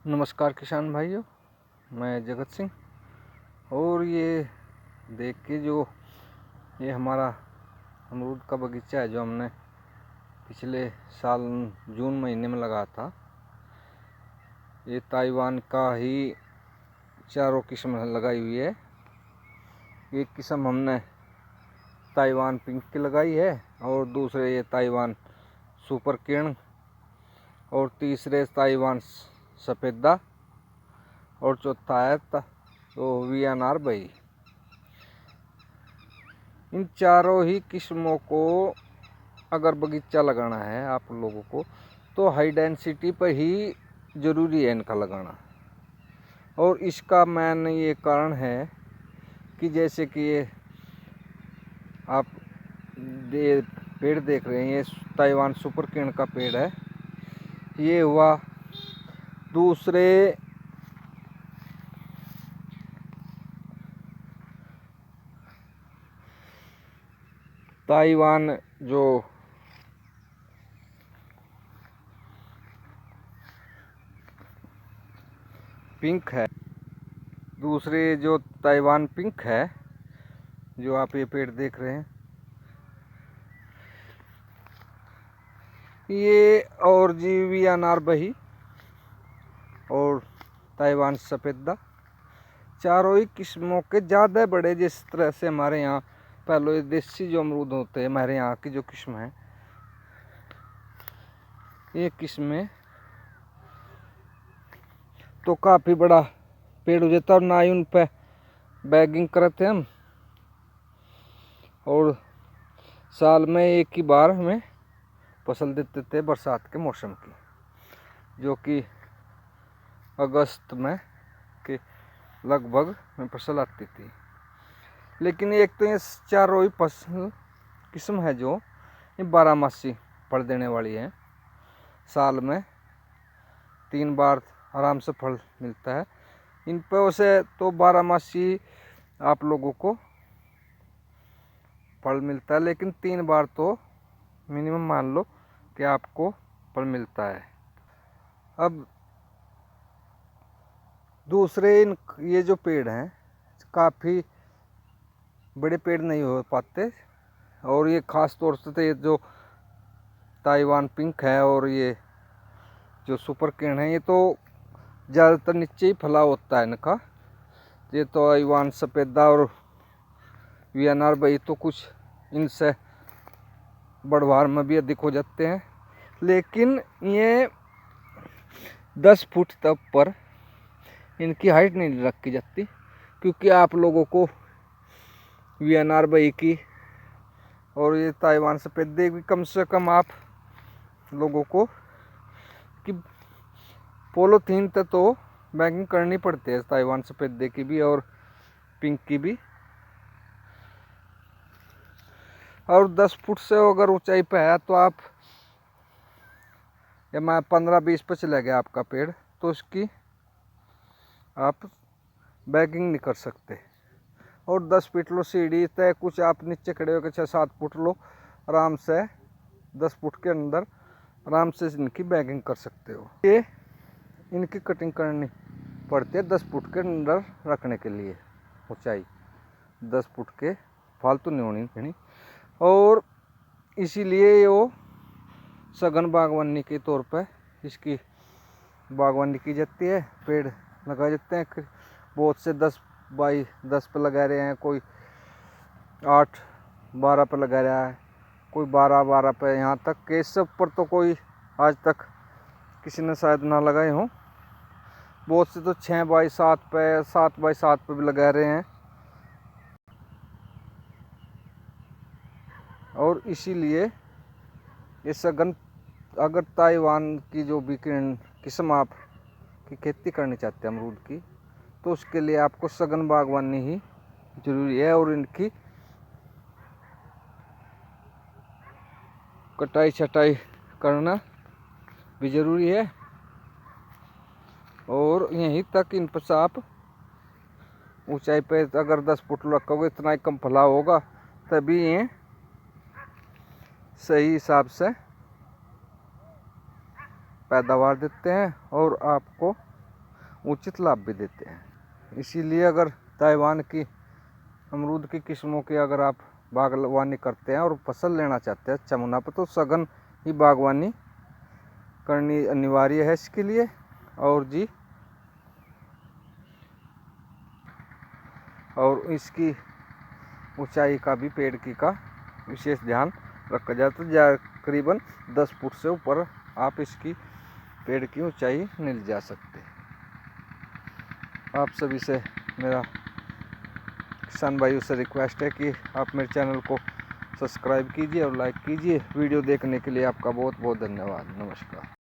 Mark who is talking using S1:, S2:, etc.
S1: नमस्कार किसान भाइयों, मैं जगत सिंह। और ये देख के जो ये हमारा अमरूद का बगीचा है जो हमने पिछले साल जून महीने में लगाया था, ये ताइवान का ही चारों किस्म लगाई हुई है। एक किस्म हमने ताइवान पिंक की लगाई है, और दूसरे ये ताइवान सुपर किरण, और तीसरे ताइवान सफ़ेदा, और चौथा है तो वीएनआर भाई। इन चारों ही किस्मों को अगर बगीचा लगाना है आप लोगों को तो हाई डेंसिटी पर ही ज़रूरी है इनका लगाना। और इसका मेन ये कारण है कि जैसे कि ये आप ये पेड़ देख रहे हैं, ये ताइवान सुपर किरण का पेड़ है। ये हुआ दूसरे ताइवान जो पिंक है, दूसरे जो ताइवान पिंक है जो आप ये पेड़ देख रहे हैं, ये और वीएनआर बही और ताइवान सफ़ेदा, चारों ही किस्मों के ज़्यादा बड़े। जिस तरह से हमारे यहाँ पहले देसी जो अमरूद होते हैं, हमारे यहाँ की जो किस्म है, ये किस्में तो काफ़ी बड़ा पेड़ हो जाता, और ना ही उन पर बैगिंग करते हम, और साल में एक ही बार हमें फसल देते थे बरसात के मौसम की, जो कि अगस्त में के लगभग में फसल आती थी। लेकिन एक तो ये चारों ही फसल किस्म है जो ये 12 मासी फल देने वाली है। साल में 3 बार आराम से फल मिलता है इन पे। से तो 12 मासी आप लोगों को फल मिलता है, लेकिन 3 बार तो मिनिमम मान लो कि आपको फल मिलता है। अब दूसरे ये जो पेड़ हैं काफ़ी बड़े पेड़ नहीं हो पाते, और ये ख़ास तौर से ये जो ताइवान पिंक है और ये जो सुपर किरण है, ये तो ज़्यादातर नीचे ही फला होता है इनका। ये तो ताइवान सफ़ेदा और वीएनआर भाई तो कुछ इनसे बढ़वार में भी अधिक हो जाते हैं, लेकिन ये 10 फुट तक पर इनकी हाइट नहीं रखी जाती, क्योंकि आप लोगों को वीएनआर भाई की और ये ताइवान सफ़ेदे भी कम से कम आप लोगों को कि पॉलीथीन तक तो बैगिंग करनी पड़ती है, ताइवान सफ़ेदे की भी और पिंक की भी। और 10 फुट से अगर ऊंचाई पे है तो आप या मैं 15-20 पे चला गया आपका पेड़, तो उसकी आप बैगिंग नहीं कर सकते। और 10 फीट लो सीढ़ी तय, कुछ आप नीचे खड़े होकर 6-7 फुट लो आराम से, 10 फुट के अंदर आराम से इनकी बैगिंग कर सकते हो। ये इनकी कटिंग करनी पड़ती है 10 फुट के अंदर रखने के लिए, ऊंचाई 10 फुट के फालतू नहीं होनी कहीं। और इसीलिए वो सघन बागवानी के तौर पर इसकी बागवानी की जाती है। पेड़ लगाए जाते हैं, बहुत से 10 बाई 10 पे लगा रहे हैं, कोई 8-12 पे लगा रहा है, कोई 12-12 पे, यहाँ तक के इस सब पर तो कोई आज तक किसी ने शायद ना लगाए हों। बहुत से तो 6 बाई 7 पे 7 बाई 7 पे भी लगा रहे हैं। और इसीलिए ये सघन, अगर ताइवान की जो भी किस्म आप की खेती करनी चाहते हैं अमरूद की, तो उसके लिए आपको सघन बागवानी ही ज़रूरी है, और इनकी कटाई छटाई करना भी ज़रूरी है। और यहीं तक इन पर आप ऊंचाई पे अगर 10 फुट रखोगे, इतना ही कम फैलाव होगा, तभी ये सही हिसाब से पैदावार देते हैं और आपको उचित लाभ भी देते हैं। इसीलिए अगर ताइवान की अमरूद की किस्मों की अगर आप बागवानी करते हैं और फसल लेना चाहते हैं अच्छा मुनाफा, तो सघन ही बागवानी करनी अनिवार्य है इसके लिए। और जी और इसकी ऊंचाई का भी पेड़ की का विशेष ध्यान रखा जाए, तो करीबन 10 फुट से ऊपर आप इसकी पेड़ की ऊंचाई नहीं जा सकते। आप सभी से मेरा किसान भाइयों से रिक्वेस्ट है कि आप मेरे चैनल को सब्सक्राइब कीजिए और लाइक कीजिए। वीडियो देखने के लिए आपका बहुत बहुत धन्यवाद। नमस्कार।